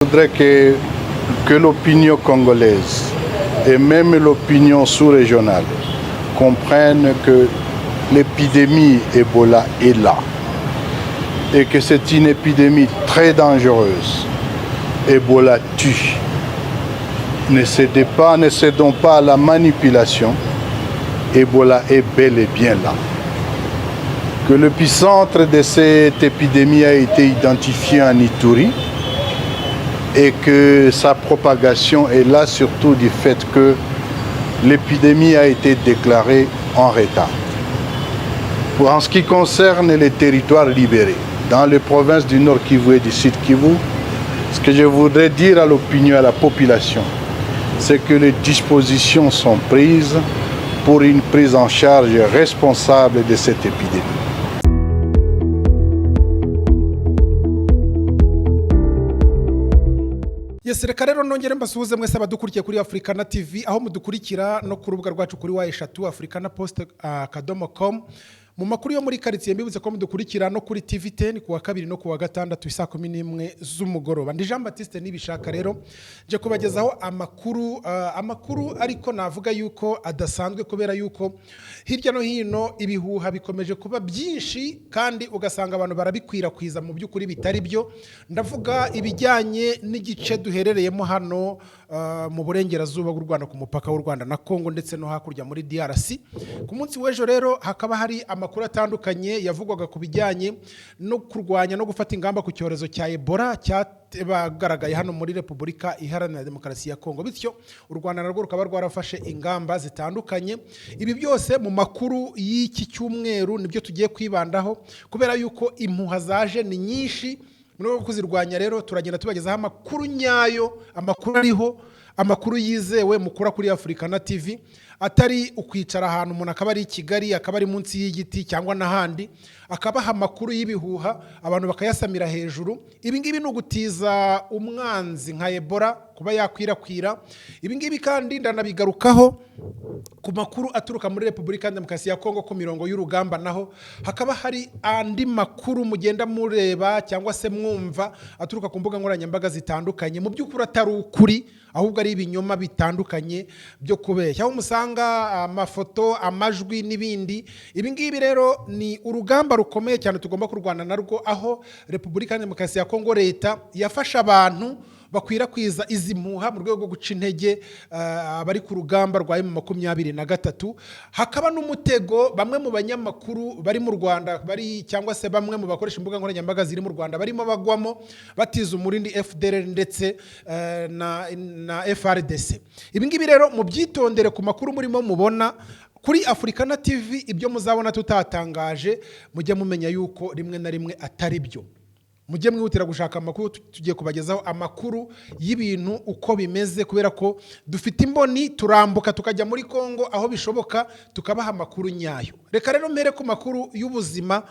Je voudrais que l'opinion congolaise et même l'opinion sous-régionale comprennent que l'épidémie Ebola est là et que c'est une épidémie très dangereuse. Ebola tue. Ne cédons pas à la manipulation. Ebola est bel et bien là. Que l'épicentre de cette épidémie a été identifié en Ituri et que sa propagation est là surtout du fait que l'épidémie a été déclarée en retard. En ce qui concerne les territoires libérés, dans les provinces du Nord Kivu et du Sud Kivu, ce que je voudrais dire à l'opinion, à la population, c'est que les dispositions sont prises pour une prise en charge responsable de cette épidémie. Yes, reka rero nongere mbasuhuze mwese abadukurikiye kuri Africana TV aho mudukurikira no ku rubuga rwacu kuri wa africanapost.com mu makuru yo muri quartier mbibutse ko mudukurikira no kuri TV10 kuwa kabiri no kuwa gatandatu isa 11 z'umugoroba. Ndi Jean Baptiste nibishaka rero je kubagezaho amakuru ariko navuga yuko adasanzwe kubera yuko hirya no hino ibihuha bikomeje kuba byinshi kandi ugasanga abantu barabikwirakwiza mu byukuri bitari byo. Ndavuga ibijyanye n'igice duherereyemo hano mu burengerazuba bw'u Rwanda ku mupaka w'u Rwanda na Kongo ndetse no hakurya muri DRC. Ku munsi w'ejo rero hakaba hari amakuru atandukanye yavugwaga ku bijyanye no kurwanya no gufata ingamba ku cyorezo cya Ebola cyagaragaye hano muri Repubulika Iharanira Demokarasi ya Kongo. Bityo u Rwanda narwo rukaba rwarafashe ingamba zitandukanye. Ibi byose mu makuru y'iki cyumweru nibyo tugiye kwibandaho kubera yuko impuha zaje ni nyinshi. Muri kuzirwanya rero turagenda tubagezaho amakuru nyayo, amakuru ariho, amakuru yizewe mukura kuri Africana TV, atari ukwicara ahantu umuntu akaba ari Kigali akaba ari munsi y'igiti cyangwa n'ahandi akabaha amakuru y'ibihuha abantu bakayasamira hejuru. Ibi ngibi n'ugutiza umwanzi nka Ebola kuba yakwirakwira. Ibi ngibi kandi ndanabigarukaho ku makuru aturuka muri Repubulika Demokarasi ya Kongo ku mirongo y'urugamba naho hakaba hari andi makuru mugenda mureba cyangwa se mwumva aturuka ku mbuga nkoranyambaga zitandukanye mu by'ukuri atari ukuri ahubwo ari ibinyoma bitandukanye byo kubeshya aho musanga amafoto amajwi n'ibindi. Ibi ngibi rero ni urugamba rukomeye cyane tugomba kurwana narwo aho Repubulika Demokarasi ya Kongo leta yafasha abantu bakwirakwiza izi mpuha mu rwego rwo guca intege abari ku rugamba rwa M23. Hakaba n'umutego bamwe mu banyamakuru bari mu Rwanda bari cyangwa se bamwe mu bakoresha imbuga nkoranyambaga ziri mu Rwanda barimo bagwamo batiza umurindi FDLR ndetse na FRDC. Ibi ngibi rero mu byitondere ku makuru murimo mubona kuri Africana TV, ibyo muzabona tutatangaje mujye mumenya yuko rimwe na rimwe atari byo. Mujye mwihutira gushaka amakuru, tugiye kubagezaho amakuru y'ibintu uko bimeze kubera ko dufite imboni turambuka tukajya muri Kongo aho bishoboka tukabaha amakuru nyayo. Reka rero mbere ku makuru y'ubuzima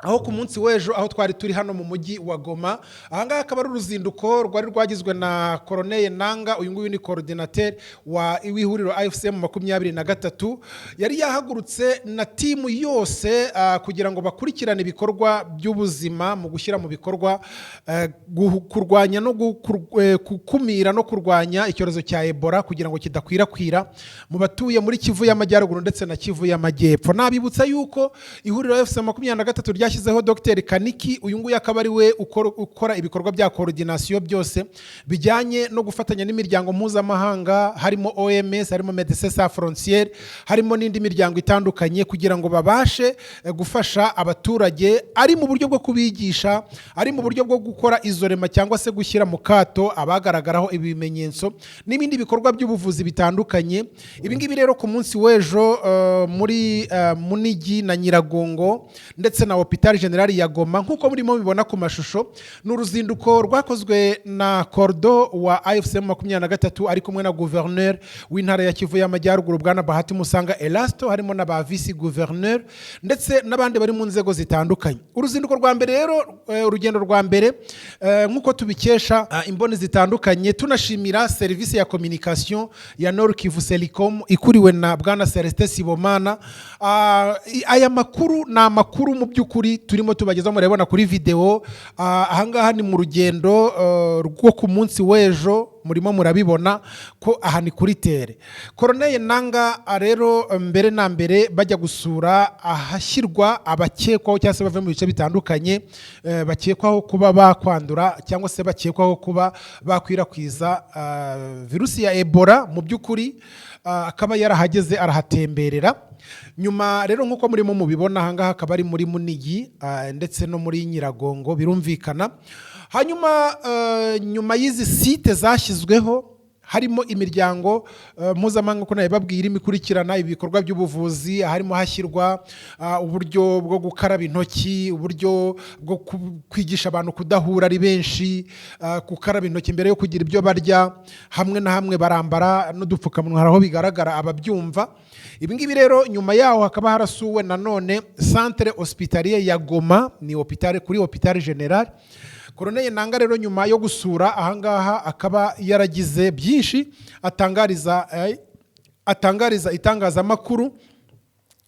aho ku munsi w'ejo aho twari turi hano mu mujyi wa Goma. Ahangaha akaba ari uruzinduko rwari rwagizwe na Colonel Nanga, uyu nguyu ni coordinateur w'ihuriro AFCM 23. Yari yahagurutse na timu yose kugira ngo bakurikirane ibikorwa by'ubuzima mu gushyira mu bikorwa kurwanya no gukumira no kurwanya icyorezo cya Ebola kugira ngo kidakwirakwira mu batuye muri Kivu y'Amajyaruguru ndetse na Kivu y'Amajyepfo. Nabibutsa yuko ihuriro AFCM 23 yashyizeho Dr Kaniki, uyu nguyu akaba ari we ukora ibikorwa bya coordination byose bijyanye no gufatanya n'imiryango mpuzamahanga harimo OMS, harimo Médecins Sans Frontières, harimo n'indi miryango itandukanye kugira ngo babashe gufasha abaturage ari mu buryo bwo kubigisha, ari mu buryo bwo gukora izorema cyangwa se gushyira mu kato abagaragaraho ibimenyetso n'ibindi bikorwa by'ubuvuzi bitandukanye. Ibi ngibi rero ku munsi w'ejo muri Munigi na Nyiragongo ndetse na Hopital General ya Goma nkuko murimo bibona ku mashusho, n'uruzinduko rwakozwe na Cordo wa AFCM 23 ari kumwe na gouverneur w'intara ya Kivu y'Amajyaruguru bwana Bahati Musanga Elasto, harimo na ba vice gouverneur ndetse n'abandi bari mu nzego zitandukanye. Uruzinduko rwa mbere rero urugendo rwa mbere nkuko tubikesha imboni zitandukanye, tunashimira service ya communication ya Nord Kivu Selicom ikuriwe na bwana Celestin Sibomana. Aya makuru na makuru mu by'ukuri by'ukuri turimo tubagezaho murabona kuri video. Ahangaha ni mu rugendo rwo ku munsi w'ejo, murimo murabibona ko aha ni kuri tere. Corneille Nangaa rero mbere na mbere bajya gusura ahashyirwa abakekwaho cyangwa se bava mu bice bitandukanye bakekwaho kuba bakwandura cyangwa se bakekwaho kuba bakwirakwiza virusi ya Ebola. Mu by'ukuri akaba yarahageze arahatemberera. Nyuma rero nk'uko murimo mubibona ahangaha akaba ari muri Munigi ndetse no muri Nyiragongo birumvikana. Hanyuma nyuma y'izi site zashyizweho harimo imiryango mpuzamahanga ko nabibabwira imikurikirana ibikorwa by'ubuvuzi, harimo hashyirwa uburyo bwo gukaraba intoki, uburyo bwo kwigisha abantu kudahura ari benshi, gukaraba intoki mbere yo kugira ibyo barya, hamwe na hamwe barambara n'udupfukamunwa aho bigaragara ababyumva. Ibi ngibi rero nyuma yaho hakaba harasuwe nanone centre hospitalier ya Goma, ni hôpital kuri hôpital general. Corneille Nangaa rero nyuma yo gusura ahangaha akaba yaragize byinshi atangariza itangazamakuru,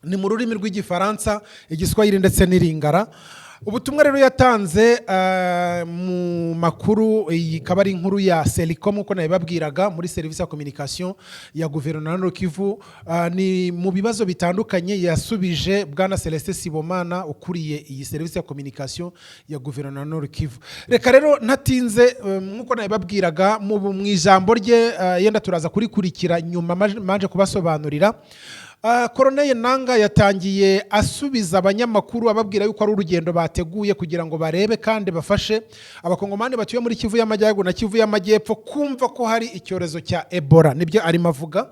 ni mu rurimi rw'igifaransa, igiswahili ndetse n'iringara. Ubutumwa rero yatanze mu makuru, ikaba ari inkuru ya Selicom uko nabibabwiraga, muri service ya communication ya guverinoma ya Kivu. Ni mu bibazo bitandukanye yasubije bwana Celestin Sibomana ukuriye iyi service ya communication ya guverinoma ya Kivu. Reka rero ntatinze nkuko nabibabwiraga mu ijambo rye, yenda turaza kurikurikira nyuma manje kubasobanurira. Corneille Nangaa yatangiye asubiza abanyamakuru ababwira yuko ari urugendo bateguye kugira ngo barebe kandi bafashe abakongomani batuye muri Kivu y'Amajyaruguru na Kivu y'Amajyepfo kumva ko hari icyorezo cya Ebola, nibyo arimo avuga.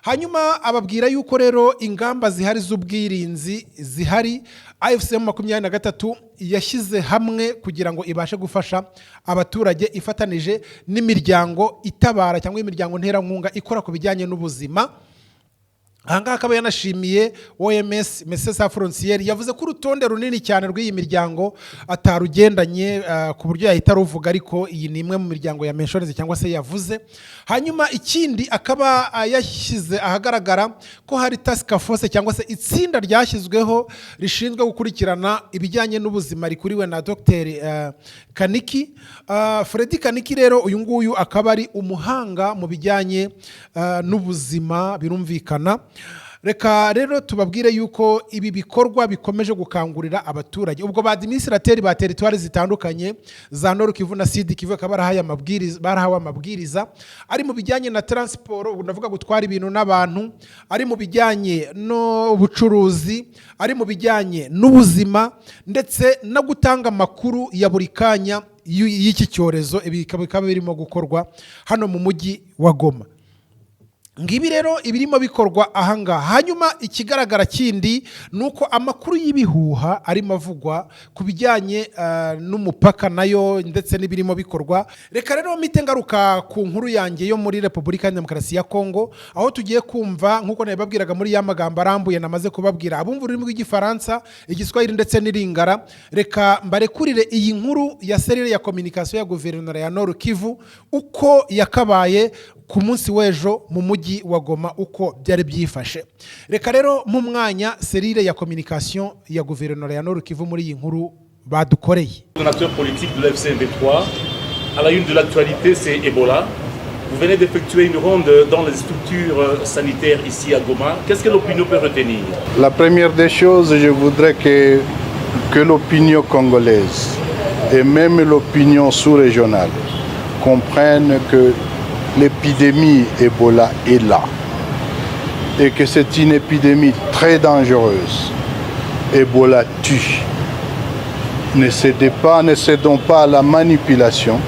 Hanyuma ababwira yuko rero ingamba zihari z'ubwirinzi zihari AFCM 23 yashyize hamwe kugira ngo ibashe gufasha abaturage ifatanije n'imiryango itabara cyangwa imiryango nterankunga ikora ku bijyanye n'ubuzima. Ahangaha akaba yanashimiye OMS Médecins Sans Frontières, yavuze ko urutonde runini cyane rw'iyi miryango atarugendanye ku buryo yahita ruvuga, ariko iyi ni imwe mu miryango ya mentioneze cyangwa se yavuze. Hanyuma ikindi akaba yashyize ahagaragara ko hari task force cyangwa se itsinda ryashyizweho rishinzwe gukurikirana ibijyanye n'ubuzima rikuriwe na Dr Kaniki. Freddy Kaniki rero uyu nguyu akaba ari umuhanga mu bijyanye n'ubuzima birumvikana. Reka rero tubabwire yuko ibi bikorwa bikomeje gukangurira abaturage. Ubwo ba administrateurs ba territoire zitandukanye za Nord Kivu na Sud Kivu akaba barahawe amabwiriza ari mu bijyanye na transport, ubu ndavuga gutwara ibintu n'abantu, ari mu bijyanye no bucuruzi, ari mu bijyanye n'ubuzima ndetse no gutanga makuru ya buri kanya y'iki cyorezo. Ibi bikaba birimo gukorwa hano mu mujyi wa Goma. Ngibi rero ibirimo bikorwa ahangaha. Hanyuma ikigaragara kindi nuko amakuru y'ibihuha arimo avugwa ku bijyanye n'umupaka nayo ndetse n'ibirimo bikorwa. Reka rero mite ngaruka ku nkuru yanjye yo muri Repubulika ya Demokarasi ya Kongo, aho tugiye kumva nkuko nabibabwiraga muri ya magambo arambuye namaze kubabwira abumva ururimi rw'igifaransa, igiswahili ndetse n'iringara. Reka mbarekurire iyi nkuru ya serire ya communication ya guverinoma ya Nord Kivu uko yakabaye ku munsi w'ejo mu mujyi wa Goma uko byari byifashe. Reka rero mu mwanya serire ya communication ya guverinoma ya Nord Kivu muri iyi nkuru badukoreye. Coordonnateur politique de l'FCM23, à la une de l'actualité, c'est Ebola. Vous venez d'effectuer une ronde dans les structures sanitaires ici à Goma. Qu'est-ce que l'opinion peut retenir? La première des choses, je voudrais que l'opinion congolaise et même l'opinion sous-régionale comprennent que l'épidémie Ebola est là et que c'est une épidémie très dangereuse. Ebola tue. Ne cédons pas à la manipulation.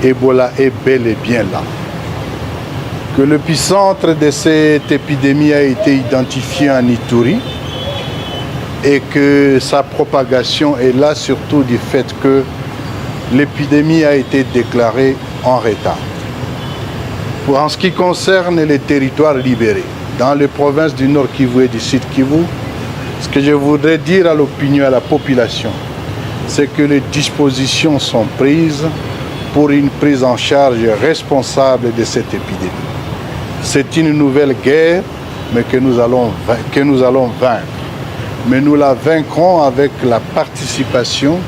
Ebola est bel et bien là. Que l'épicentre de cette épidémie a été identifié en Ituri et que sa propagation est là surtout du fait que l'épidémie a été déclarée en retard. En ce qui concerne les territoires libérés, dans les provinces du Nord Kivu et du Sud Kivu, ce que je voudrais dire à l'opinion, à la population, c'est que les dispositions sont prises pour une prise en charge responsable de cette épidémie. C'est une nouvelle guerre, mais que nous allons vaincre. mais nous la vaincrons avec la participation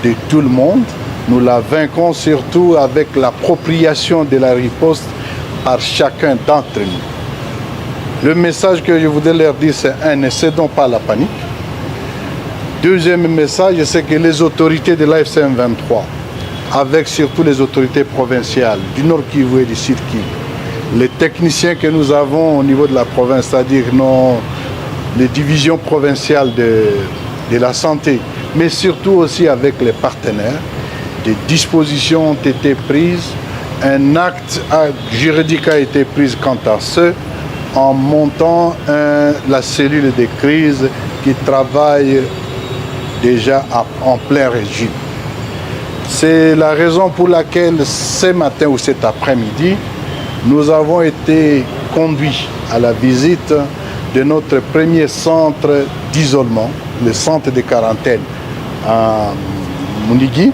de tout le monde. Nous la vaincrons surtout avec l'appropriation de la riposte par chacun d'entre nous. Le message que je voudrais leur dire, c'est un, ne cédons pas à la panique. Deuxième message, c'est que les autorités de l'AFC M23, avec surtout les autorités provinciales du Nord Kivu et du Sud Kivu, les techniciens que nous avons au niveau de la province, c'est-à-dire les divisions provinciales de la santé, mais surtout aussi avec les partenaires, des dispositions ont été prises, un acte juridique a été pris quant à ce, en montant la cellule de crise qui travaille déjà en plein régime. C'est la raison pour laquelle ce matin ou cet après-midi, nous avons été conduits à la visite de notre premier centre d'isolement, le centre de quarantaine à Mounigui,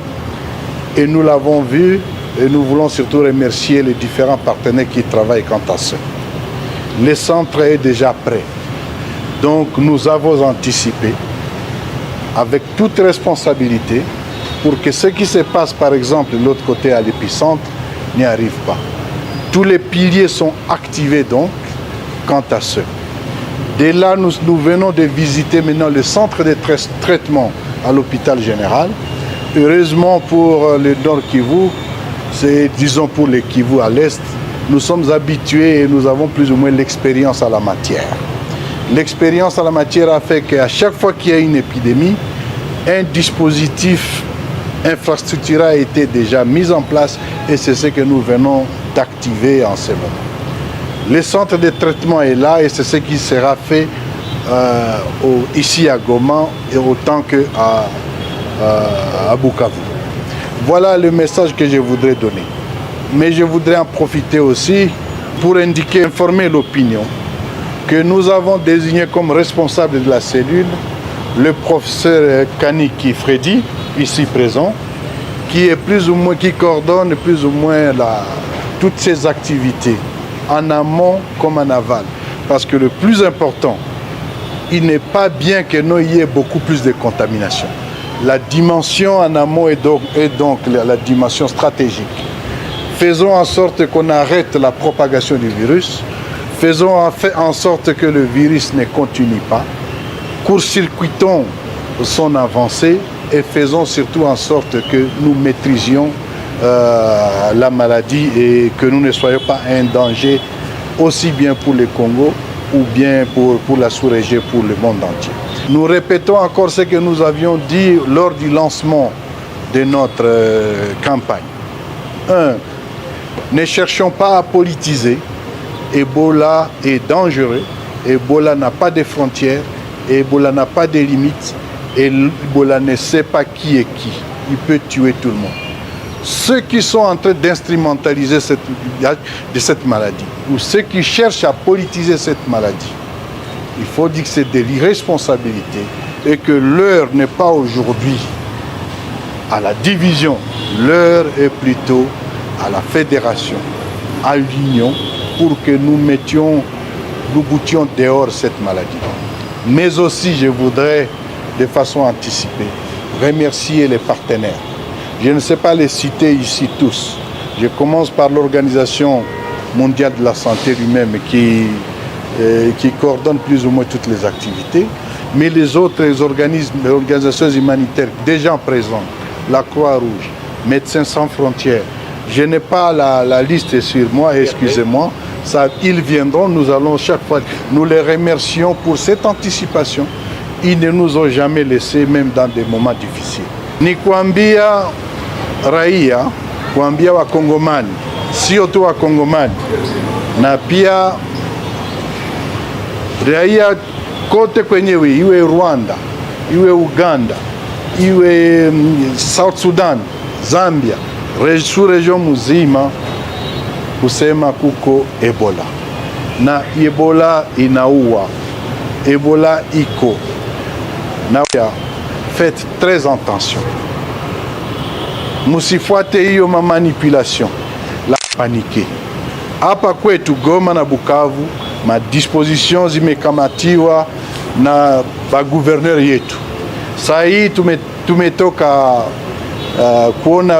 et nous l'avons vu et nous voulons surtout remercier les différents partenaires qui travaillent quant à ça. Le centre est déjà prêt, donc nous avons anticipé avec toute responsabilité pour que ce qui se passe par exemple de l'autre côté à l'épicentre n'y arrive pas. Tous les piliers sont activés donc quant à ce. Dès là, nous venons de visiter maintenant le centre de traitement à l'hôpital général. Heureusement pour le Nord Kivu, c'est disons pour les Kivu à l'Est, nous sommes habitués et nous avons plus ou moins l'expérience à la matière. L'expérience à la matière a fait qu'à chaque fois qu'il y a une épidémie, un dispositif infrastructurel a été déjà mis en place et c'est ce que nous venons d'activer en ce moment. Le centre de traitement est là et c'est ce qui sera fait ici à Goma et autant qu'à Bukavu. Voilà le message que je voudrais donner. Mais je voudrais en profiter aussi pour informer l'opinion que nous avons désigné comme responsable de la cellule le professeur Kaniki Freddy, ici présent, qui coordonne plus ou moins toutes ces activités, en amont comme en aval. Parce que le plus important, il n'est pas bien que nous y ait beaucoup plus de contamination. La dimension en amont est donc la dimension stratégique. Faisons en sorte qu'on arrête la propagation du virus. Faisons en sorte que le virus ne continue pas. Court-circuitons son avancée et faisons surtout en sorte que nous maîtrisions la maladie et que nous ne soyons pas un danger aussi bien pour le Congo ou bien pour la sous-région, pour le monde entier. Nous répétons encore ce que nous avions dit lors du lancement de notre campagne. 1. Ne cherchons pas à politiser. Ebola est dangereux. Ebola n'a pas de frontières. Ebola n'a pas de limites. Ebola ne sait pas qui est qui. Il peut tuer tout le monde. Ceux qui sont en train d'instrumentaliser cette maladie, ou ceux qui cherchent à politiser cette maladie, il faut dire que c'est de l'irresponsabilité et que l'heure n'est pas aujourd'hui à la division, l'heure est plutôt à la fédération, à l'union, pour que nous boutions dehors cette maladie. Mais aussi, je voudrais, de façon anticipée, remercier les partenaires. Je ne sais pas les citer ici tous. Je commence par l'Organisation mondiale de la santé lui-même qui coordonne plus ou moins toutes les activités, mais les autres organisations humanitaires déjà présentes, la Croix-Rouge, Médecins sans frontières. Je n'ai pas la liste sur moi, excusez-moi. Ils viendront, nous allons chaque fois, nous les remercions pour cette anticipation. Ils ne nous ont jamais laissés, même dans des moments difficiles. Ni kuambia raia, kuambia Wakongomani, sio tu Wakongomani, na pia raia kote kwenyewe, iwe Rwanda, iwe Uganda, iwe South Sudan, Zambia, sous-région muzima, kusema kuko Ebola. Na Ebola inaua, Ebola iko. Na faites très attention. Musifuate hiyo manipulation, la panique. Hapa kwetu Goma na Bukavu, madisposition zimekamatiwa na bagouverneur yetu. Saa hii tumetoka kuona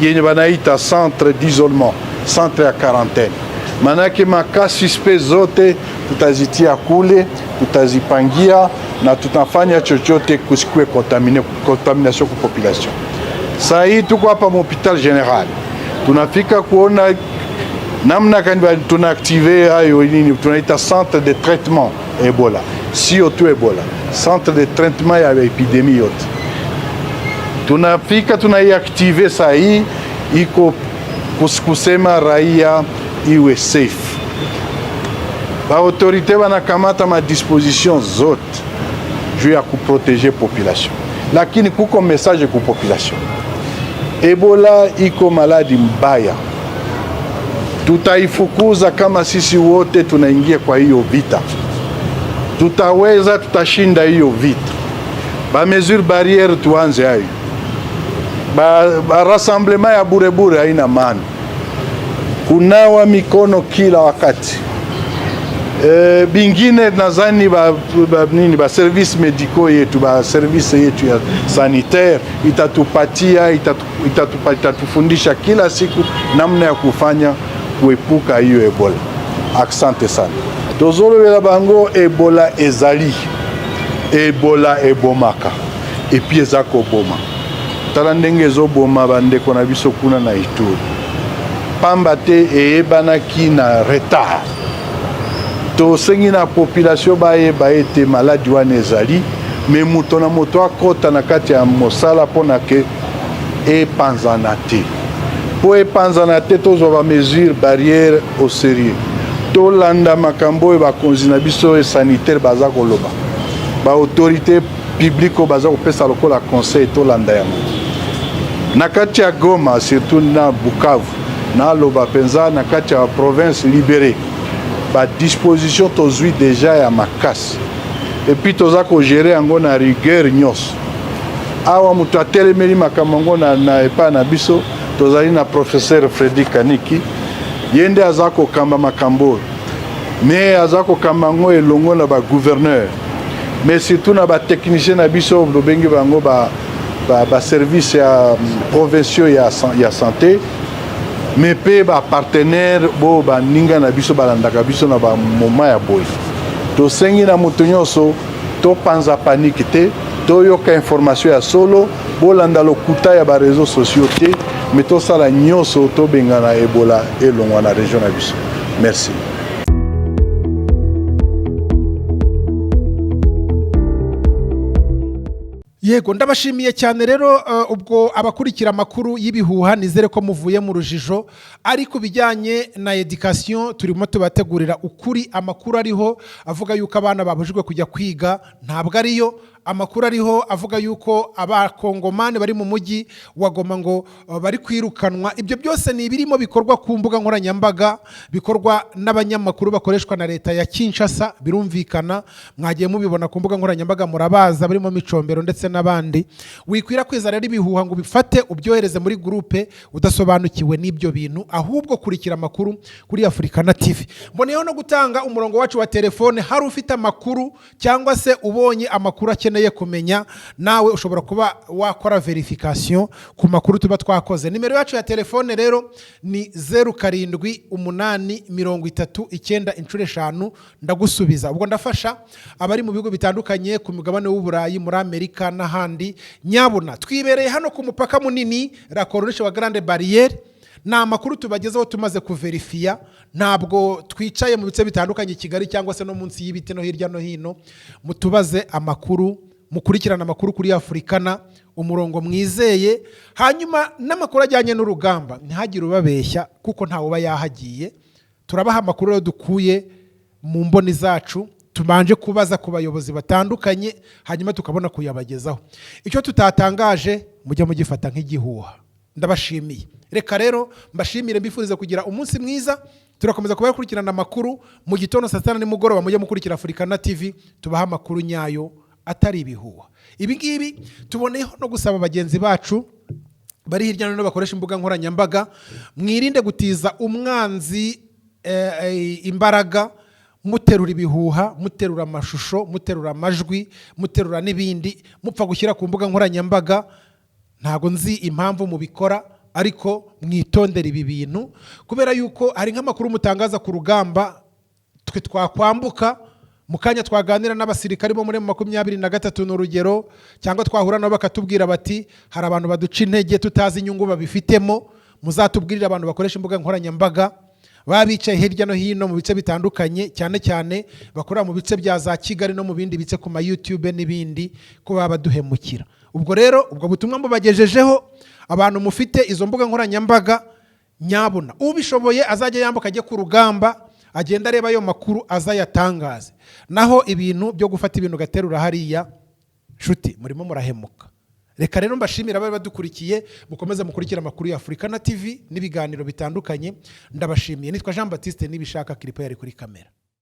yenye banaita centre d'isolement, centre ya quarantaine. Manake maka suspect zote tutazitia kule, tutazipangia na tutafanya chochote kusikue contamination kwa population. Saa hii tuko hapa hospital general, tunafika kuona namna gani tunaactive hayo nini tunaita centre de traitement Ebola, sio tu Ebola, centre de traitement ya epidemie yote. Tunafika tunaiactive saa hii, iko kusema raia iwe safe. Ba autorite banakamata ma disposition zote juu ya kuproteger population, lakini kuko message ku population. Ebola iko maladi mbaya, tutaifukuza kama sisi wote tunaingia kwa hiyo vita. Tutaweza, tutashinda hiyo vita. Ba mesure barriere tuanze hayo. Ba rassemblement ya burebure haina maana. Kunawa mikono kila wakati. Bingine nazani ba service medicaux yetu, ba service yetu ya sanitaire itatufundisha kila siku namna ya kufanya kuepuka hiyo Ebola. Asante sana. Tozolobela bango Ebola ezali, Ebola ebomaka, epi ezako boma. Tala ndenge ezoboma bandeko na biso kuna na Ituri. Pamba te eyebanaki na retard. Tosengi na population bayeba ete maladi wana ezali, me moto na moto akota na kati ya mosala mpona ke epanzana te. Po epanzana te tozwa ba mesure barrière au sérieux. Tolanda makambo oyo bakonzi na biso sanitaire baza koloba. Ba autorité publique baza kopesa lokola conseil tolanda yango. Na kati ya Goma, surtout na Bukavu, na loba penza na kati ya province libérée. Ba disposition tozui déjà ya makasi. Et puis toza ko gérer yango na rigueur nyos. Awa mutu atelemeli makambo na epa na biso, tozali na professeur Frédéric Kaniki. Yende azako kamba makambo. Mais azako kamba ngo elongo na ba gouverneur. Mais surtout na ba technicien na biso lobengi bango ba service ya provinciaux ya santé. Mais pe ba partenaire bo ba ninga na biso balandaka biso na ba moma ya boy. To sengi na mutu nyonso to panza panique te, to yoka information ya solo bo landa lokuta ya ba réseaux sociaux te, mais to sala nyonso to benga na Ebola elongwa na région na biso. Merci. Yego ndabashimiye cyane rero ubwo abakurikira amakuru y'ibihuha nizere ko muvuye mu rujijo, ariko bijyanye na education turimo tubategurira ukuri. Amakuru ariho avuga yuko abana babujijwe kujya kwiga ntabwo ariyo. Amakuru ariho avuga yuko abakongomani bari mu mujyi wa Goma ngo bari kwirukanwa. Ibyo byose ni ibirimo bikorwa ku mbuga nkoranyambaga, bikorwa n'abanyamakuru bakoreshwa na leta ya Kinshasa. Birumvikana, mwagiye mubibona ku mbuga nkoranyambaga, murabaza barimo Micombero ndetse n'abandi. Wikwira kwiza rero ibihuha ngo bifate ubyohereze muri groupe udasobanukiwe n'ibyo bintu, ahubwo kurikira amakuru kuri Africana TV. Mboneyeho no gutanga umurongo wacu wa telefone, hari ufite amakuru cyangwa se ubonye amakuru akeneye kumenya, nawe ushobora kuba wakora verification ku makuru tuba twakoze. Nimero yacu ya telefone rero ni 078039 ndagusubiza. Ubwo ndafasha abari mu bigo bitandukanye ku mugabane w'Uburayi, muri Amerika n'ahandi. Nyabuna twibereye hano ku mupaka munini la Coronisha wa Grande Barriere. Na amakuru tubagezeho tumaze kuverifia, ntabwo twicaye mu bice bitandukanye Kigali cyangwa se no munsi y'ibiti no hirya no hino. Mutubaze amakuru, mukurikirana amakuru kuri Africana, umurongo mwizeye. Hanyuma n'amakuru ajyanye n'urugamba ntihagire ubabeshya, kuko ntawe uba yahagiye. Turabaha amakuru yo dukuye mu mboni zacu, tubanje kubaza ku bayobozi batandukanye, hanyuma tukabona kuyabagezaho. Icyo tutatangaje mujya mugifata nk'igihuha. Ndabashimiye. Reka rero mbashimire, mbifurize kugira umunsi mwiza. Turakomeza kubakurikirana amakuru mu gitondo saa 7 nimugoroba. Mujye mukurikira Africana TV, tubaha amakuru nyayo atari ibihuha. Ibi ngibi tuboneyeho no gusaba bagenzi bacu bari hirya no hino bakoresha imbuga nkoranyambaga, mwirinde gutiza umwanzi imbaraga muterura ibihuha, muterura amashusho, muterura amajwi, muterura n'ibindi, mupfa gushyira ku mbuga nkoranyambaga. Ntabwo nzi impamvu mubikora, ariko mwitondera ibi bintu, kubera yuko hari nk'amakuru mutangaza ku rugamba, twe twakwambuka mu kanya twaganira n'abasirikari bo muri 23 n'urugero, cyangwa twahura nabo bakatubwira bati hari abantu baduca intege tutazi inyungu babifitemo, muzatubwirira abantu bakoresha imbuga nkoranyambaga baba bicaye hirya no hino mu bice bitandukanye, cyane cyane bakorera mu bice bya za Kigali no mu bindi bice ku ma YouTube n'ibindi, ko baba baduhemukira. Ubwo rero ubwo butumwa mubagejejeho, abantu mufite izo mbuga nkoranyambaga, nyabuna ubishoboye azajya yambuka ajye ku rugamba, agenda areba ayo makuru azayatangaze. Naho ibintu byo gufata ibintu gaterura hariya, shuti murimo murahemuka. Reka rero mbashimira abari badukurikiye, mukomeze mukurikira amakuru ya Africana TV n'ibiganiro bitandukanye. Ndabashimiye. Nitwa Jean Baptiste, nibishaka Clip yari kuri kamera.